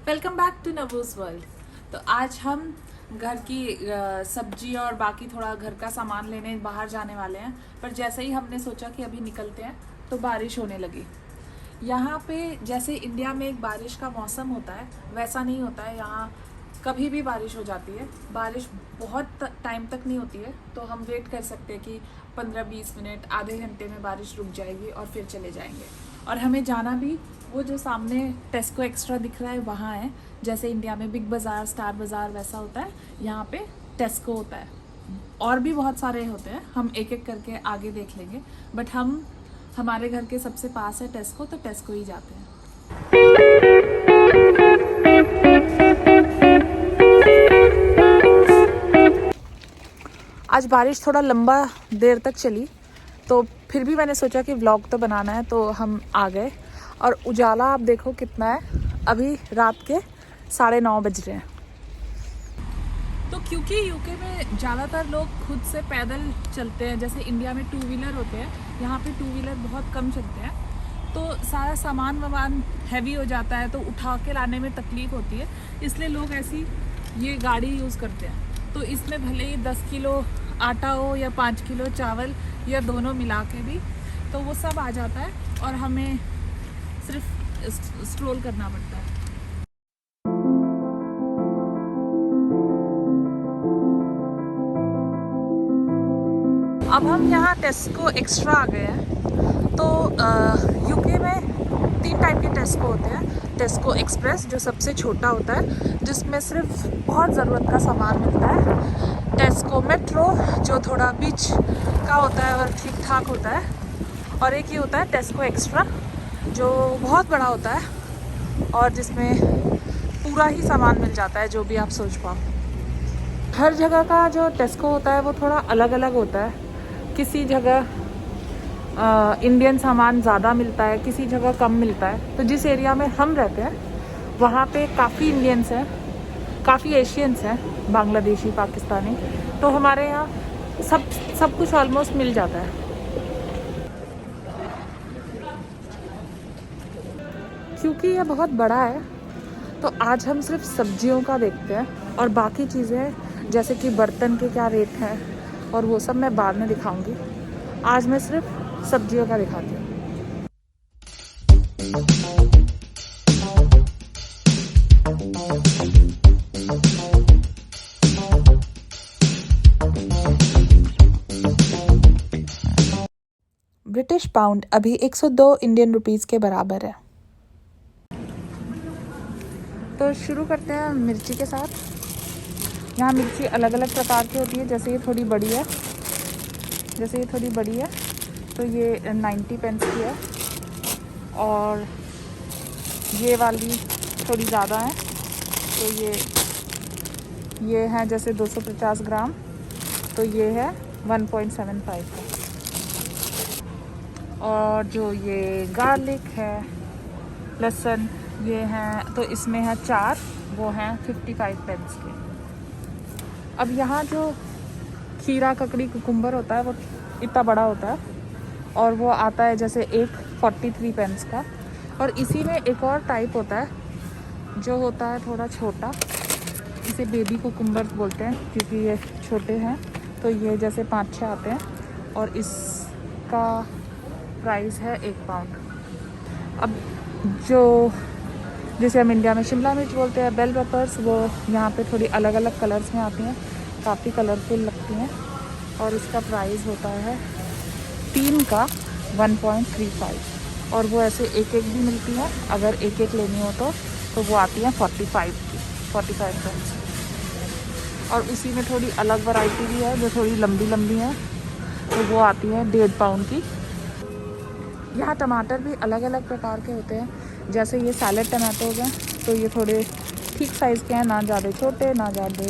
Welcome back to news world. तो आज हम घर की सब्जी और बाकी थोड़ा घर का सामान लेने बाहर जाने वाले हैं। पर जैसे ही हमने सोचा कि अभी निकलते हैं तो बारिश होने लगी। यहाँ पे जैसे इंडिया में एक बारिश का मौसम होता है वैसा नहीं होता है। यहाँ कभी भी बारिश हो जाती है। बारिश बहुत टाइम तक नहीं होती है, तो हम वेट कर सकते हैं कि 15-20 मिनट आधे घंटे में बारिश रुक जाएगी और फिर चले जाएंगे। और हमें जाना भी वो जो सामने टेस्को एक्स्ट्रा दिख रहा है वहाँ है। जैसे इंडिया में बिग बाज़ार, स्टार बाज़ार वैसा होता है, यहाँ पे टेस्को होता है। और भी बहुत सारे होते हैं, हम एक एक करके आगे देख लेंगे। बट हमारे घर के सबसे पास है टेस्को, तो टेस्को ही जाते हैं। आज बारिश थोड़ा लंबा देर तक चली, तो फिर भी मैंने सोचा कि व्लॉग तो बनाना है, तो हम आ गए। और उजाला आप देखो कितना है, अभी रात के 9:30 बज रहे हैं। तो क्योंकि यूके में ज़्यादातर लोग खुद से पैदल चलते हैं, जैसे इंडिया में टू व्हीलर होते हैं, यहाँ पे टू व्हीलर बहुत कम चलते हैं, तो सारा सामान हैवी हो जाता है, तो उठा के लाने में तकलीफ होती है। इसलिए लोग ऐसी ये गाड़ी यूज़ करते हैं। तो इसमें भले ही 10 किलो आटा हो या 5 किलो चावल या दोनों मिला के भी, तो वो सब आ जाता है और हमें सिर्फ स्ट्रोल करना पड़ता है। अब हम यहाँ टेस्को एक्स्ट्रा आ गए हैं। तो यूके में 3 टाइप के टेस्को होते हैं। टेस्को एक्सप्रेस जो सबसे छोटा होता है, जिसमें सिर्फ बहुत ज़रूरत का सामान मिलता है। टेस्को मेट्रो जो थोड़ा बीच का होता है और ठीक ठाक होता है। और एक ही होता है टेस्को एक्स्ट्रा जो बहुत बड़ा होता है और जिसमें पूरा ही सामान मिल जाता है, जो भी आप सोच पाओ। हर जगह का जो टेस्को होता है वो थोड़ा अलग अलग होता है। किसी जगह इंडियन सामान ज़्यादा मिलता है, किसी जगह कम मिलता है। तो जिस एरिया में हम रहते हैं वहाँ पे काफ़ी इंडियंस हैं, काफ़ी एशियंस हैं, बांग्लादेशी, पाकिस्तानी। तो हमारे यहाँ सब कुछ ऑलमोस्ट मिल जाता है। क्योंकि यह बहुत बड़ा है, तो आज हम सिर्फ सब्जियों का देखते हैं, और बाकी चीज़ें जैसे कि बर्तन के क्या रेट हैं और वो सब मैं बाद में दिखाऊंगी। आज मैं सिर्फ सब्जियों का दिखाती हूँ। ब्रिटिश पाउंड अभी 102 इंडियन रुपीज़ के बराबर है। तो शुरू करते हैं मिर्ची के साथ। यहाँ मिर्ची अलग अलग प्रकार की होती है। जैसे ये थोड़ी बड़ी है, तो ये 90 पेंस की है। और ये वाली थोड़ी ज़्यादा है, तो ये है जैसे 250 ग्राम, तो ये है 1.75 का। और जो ये गार्लिक है, लहसुन, ये हैं, तो इसमें है 4, वो हैं 55 पेंस के। अब यहाँ जो खीरा, ककड़ी, कुकुम्बर होता है वो इतना बड़ा होता है, और वो आता है जैसे एक 43 पेंस का। और इसी में एक और टाइप होता है जो होता है थोड़ा छोटा, इसे बेबी कुकुम्बर बोलते हैं क्योंकि ये छोटे हैं। तो ये जैसे 5-6 आते हैं, और इसका प्राइस है 1 पाउंड। अब जो जिसे हम इंडिया में शिमला मिर्च बोलते हैं, बेल पेपर्स, वो यहाँ पे थोड़ी अलग अलग कलर्स में आती हैं, काफ़ी कलरफुल लगती हैं। और इसका प्राइस होता है 3 का 1.35, और वो ऐसे एक भी मिलती है। अगर एक लेनी हो तो वो आती है 45 पेंस। और उसी में थोड़ी अलग वैरायटी भी है जो थोड़ी लंबी है, तो वो आती है 1.5 पाउंड की। यहाँ टमाटर भी अलग अलग प्रकार के होते हैं। जैसे ये सैलेड टमाटोज हैं, तो ये थोड़े ठीक साइज़ के हैं, ना ज़्यादा छोटे ना ज़्यादा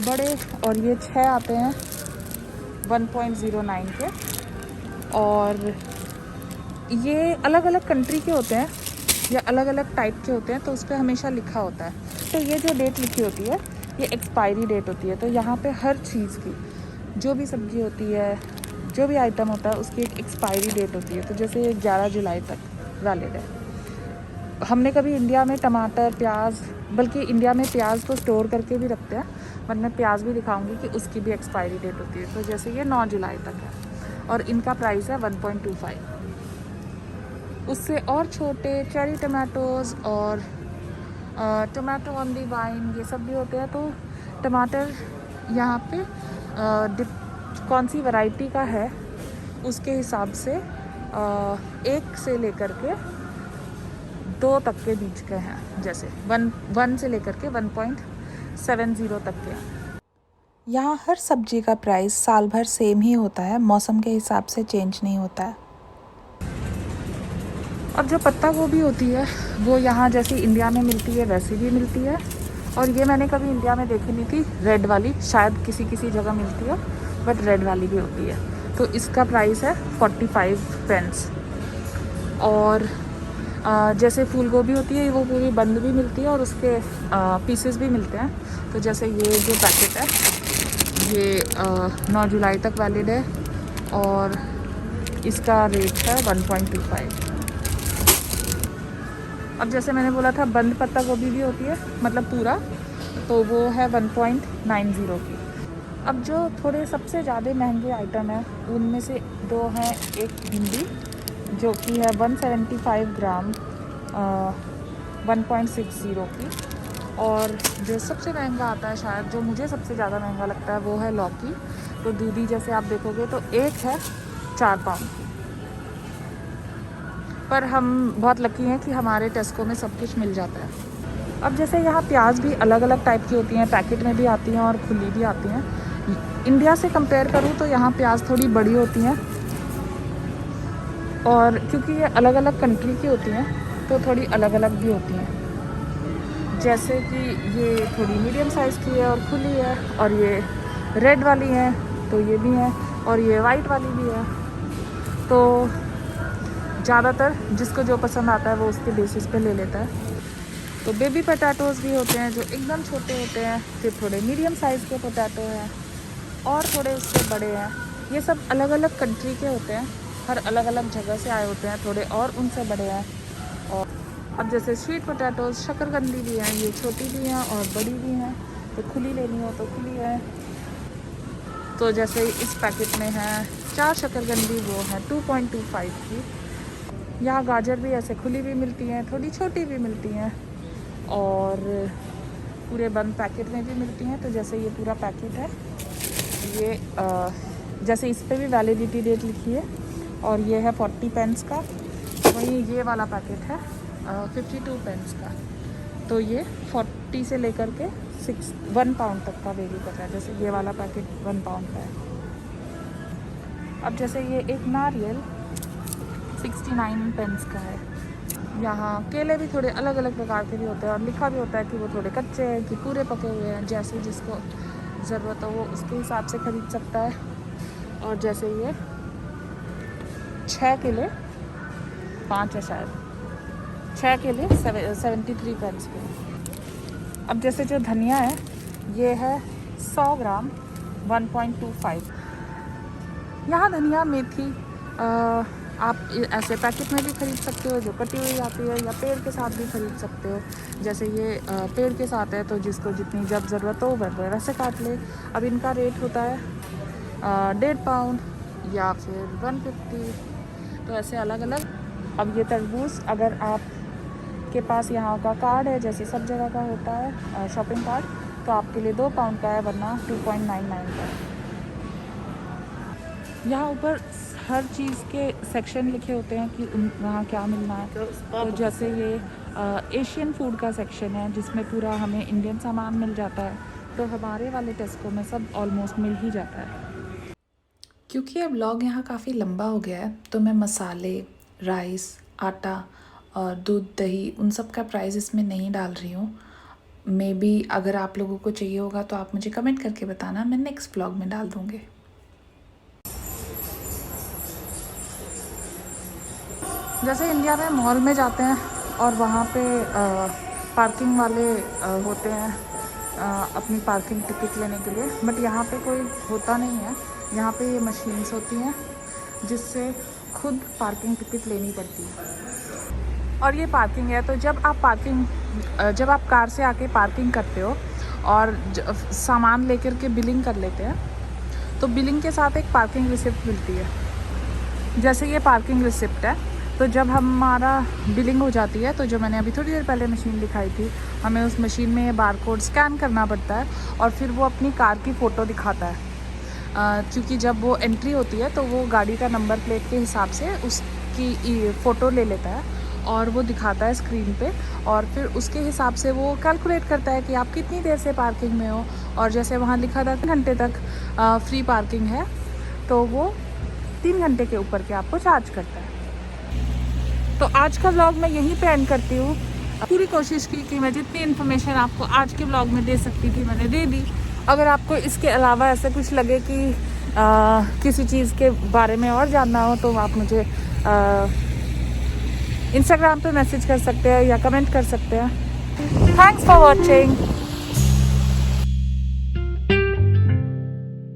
बड़े। और ये 6 आते हैं 1.09 के। और ये अलग अलग कंट्री के होते हैं या अलग अलग टाइप के होते हैं, तो उस पर हमेशा लिखा होता है। तो ये जो डेट लिखी होती है ये एक्सपायरी डेट होती है। तो यहाँ पे हर चीज़ की, जो भी सब्ज़ी होती है, जो भी आइटम होता है, उसकी एक एक्सपायरी डेट होती है। तो जैसे 11 जुलाई तक वैलिड है। हमने कभी इंडिया में टमाटर, प्याज, बल्कि इंडिया में प्याज तो स्टोर करके भी रखते हैं, बट मैं प्याज भी दिखाऊंगी कि उसकी भी एक्सपायरी डेट होती है। तो जैसे ये 9 जुलाई तक है और इनका प्राइस है 1.25। उससे और छोटे चेरी टमाटोज़ और टमाटो ऑन दी वाइन ये सब भी होते हैं। तो टमाटर यहाँ पे कौन सी वैरायटी का है उसके हिसाब से 1 से लेकर के 2 तक के बीच के हैं, जैसे 1 से लेकर के 1.70 तक के हैं। यहाँ हर सब्जी का प्राइस साल भर सेम ही होता है, मौसम के हिसाब से चेंज नहीं होता है। अब जो पत्ता गोभी होती है वो यहाँ जैसी इंडिया में मिलती है वैसी भी मिलती है, और ये मैंने कभी इंडिया में देखी नहीं थी, रेड वाली, शायद किसी किसी जगह मिलती है, बट रेड वाली भी होती है। तो इसका प्राइस है 45 पेंस। और जैसे फूल गोभी होती है वो पूरी बंद भी मिलती है और उसके पीसेस भी मिलते हैं। तो जैसे ये जो पैकेट है ये 9 जुलाई तक वैलिड है और इसका रेट है 1.25। अब जैसे मैंने बोला था बंद पत्ता गोभी भी होती है, मतलब पूरा, तो वो है 1.90 की। अब जो थोड़े सबसे ज़्यादा महंगे आइटम हैं उनमें से 2 हैं। एक भिंडी जो कि है 175 ग्राम 1.60 की, और जो सबसे महंगा आता है, शायद जो मुझे सबसे ज़्यादा महंगा लगता है, वो है लौकी। तो दूधी जैसे आप देखोगे तो एक है 4 पाउंड की। पर हम बहुत लकी हैं कि हमारे टेस्को में सब कुछ मिल जाता है। अब जैसे यहाँ प्याज भी अलग अलग टाइप की होती हैं, पैकेट में भी आती हैं और खुली भी आती हैं। इंडिया से कंपेयर करूँ तो यहाँ प्याज थोड़ी बड़ी होती हैं, और क्योंकि ये अलग अलग कंट्री की होती हैं तो थोड़ी अलग अलग भी होती हैं। जैसे कि ये थोड़ी मीडियम साइज़ की है और खुली है, और ये रेड वाली है तो ये भी है, और ये वाइट वाली भी है। तो ज़्यादातर जिसको जो पसंद आता है वो उसके बेसिस पे ले लेता है। तो बेबी पोटैटोज़ भी होते हैं जो एकदम छोटे होते हैं, फिर थोड़े मीडियम साइज़ के पोटैटो हैं और थोड़े उससे बड़े हैं। ये सब अलग अलग कंट्री के होते हैं, हर अलग अलग जगह से आए होते हैं, थोड़े और उनसे बड़े हैं। और अब जैसे स्वीट पोटैटोज़, शकरकंदी भी हैं, ये छोटी भी हैं और बड़ी भी हैं, तो खुली लेनी हो तो खुली है। तो जैसे इस पैकेट में है 4 शकरकंदी, वो है 2.25 की। यहाँ गाजर भी ऐसे खुली भी मिलती हैं, थोड़ी छोटी भी मिलती हैं, और पूरे बंद पैकेट में भी मिलती हैं। तो जैसे ये पूरा पैकेट है, ये जैसे इस पर भी वैलिडिटी डेट लिखी है, और ये है 40 पेंस का। वहीं ये वाला पैकेट है 52 पेंस का। तो ये 40 से लेकर के 1 पाउंड तक का वेरी करता है। जैसे ये वाला पैकेट 1 पाउंड का है। अब जैसे ये एक नारियल 69 पेंस का है। यहाँ केले भी थोड़े अलग अलग प्रकार के भी होते हैं, और लिखा भी होता है कि वो थोड़े कच्चे हैं कि पूरे पके हुए हैं। जैसे जिसको ज़रूरत हो वो उसके हिसाब से ख़रीद सकता है। और जैसे ये 6 केले 5 है शायद, 6 केले 73 पेंस के। अब जैसे जो धनिया है ये है 100 ग्राम 1.25। यहाँ धनिया, मेथी आप ऐसे पैकेट में भी ख़रीद सकते हो जो कटी हुई आती है, या पेड़ के साथ भी ख़रीद सकते हो। जैसे ये पेड़ के साथ है तो जिसको जितनी जब ज़रूरत हो वह वैसे काट ले। अब इनका रेट होता है 1.5 पाउंड या फिर 150, तो ऐसे अलग अलग। अब ये तरबूज, अगर आप के पास यहाँ का कार्ड है जैसे सब जगह का होता है शॉपिंग कार्ड, तो आपके लिए 2 पाउंड का है, वरना 2.99 का है। यहाँ ऊपर हर चीज़ के सेक्शन लिखे होते हैं कि वहाँ क्या मिलना है। तो जैसे ये एशियन फूड का सेक्शन है जिसमें पूरा हमें इंडियन सामान मिल जाता है। तो हमारे वाले टेस्को में सब ऑलमोस्ट मिल ही जाता है। क्योंकि अब व्लॉग यहाँ काफ़ी लंबा हो गया है तो मैं मसाले, राइस, आटा और दूध, दही उन सब का प्राइस इसमें नहीं डाल रही हूँ। मे बी अगर आप लोगों को चाहिए होगा तो आप मुझे कमेंट करके बताना, मैं नेक्स्ट व्लॉग में डाल दूँगी। जैसे इंडिया में मॉल में जाते हैं और वहाँ पे पार्किंग वाले होते हैं अपनी पार्किंग टिकट लेने के लिए, बट यहाँ पे कोई होता नहीं है। यहाँ पे ये मशीन्स होती हैं जिससे खुद पार्किंग टिकट लेनी पड़ती है। और ये पार्किंग है। तो जब आप कार से आके पार्किंग करते हो और सामान लेकर के बिलिंग कर लेते हैं, तो बिलिंग के साथ एक पार्किंग रिसिप्ट मिलती है। जैसे ये पार्किंग रिसिप्ट है, तो जब हमारा बिलिंग हो जाती है, तो जो मैंने अभी थोड़ी देर पहले मशीन दिखाई थी, हमें उस मशीन में ये बारकोड स्कैन करना पड़ता है और फिर वो अपनी कार की फ़ोटो दिखाता है। क्योंकि जब वो एंट्री होती है तो वो गाड़ी का नंबर प्लेट के हिसाब से उसकी फ़ोटो ले लेता है और वो दिखाता है स्क्रीन पे, और फिर उसके हिसाब से वो कैलकुलेट करता है कि आप कितनी देर से पार्किंग में हो। और जैसे वहाँ लिखा था 3 घंटे तक फ्री पार्किंग है, तो वो 3 घंटे के ऊपर के आपको चार्ज करता है। तो आज का व्लॉग मैं यहीं पे एंड करती हूँ। पूरी कोशिश की कि मैं जितनी इन्फॉर्मेशन आपको आज के व्लॉग में दे सकती थी मैंने दे दी। अगर आपको इसके अलावा ऐसा कुछ लगे कि किसी चीज़ के बारे में और जानना हो, तो आप मुझे इंस्टाग्राम पे मैसेज कर सकते हैं या कमेंट कर सकते हैं। Thanks for watching.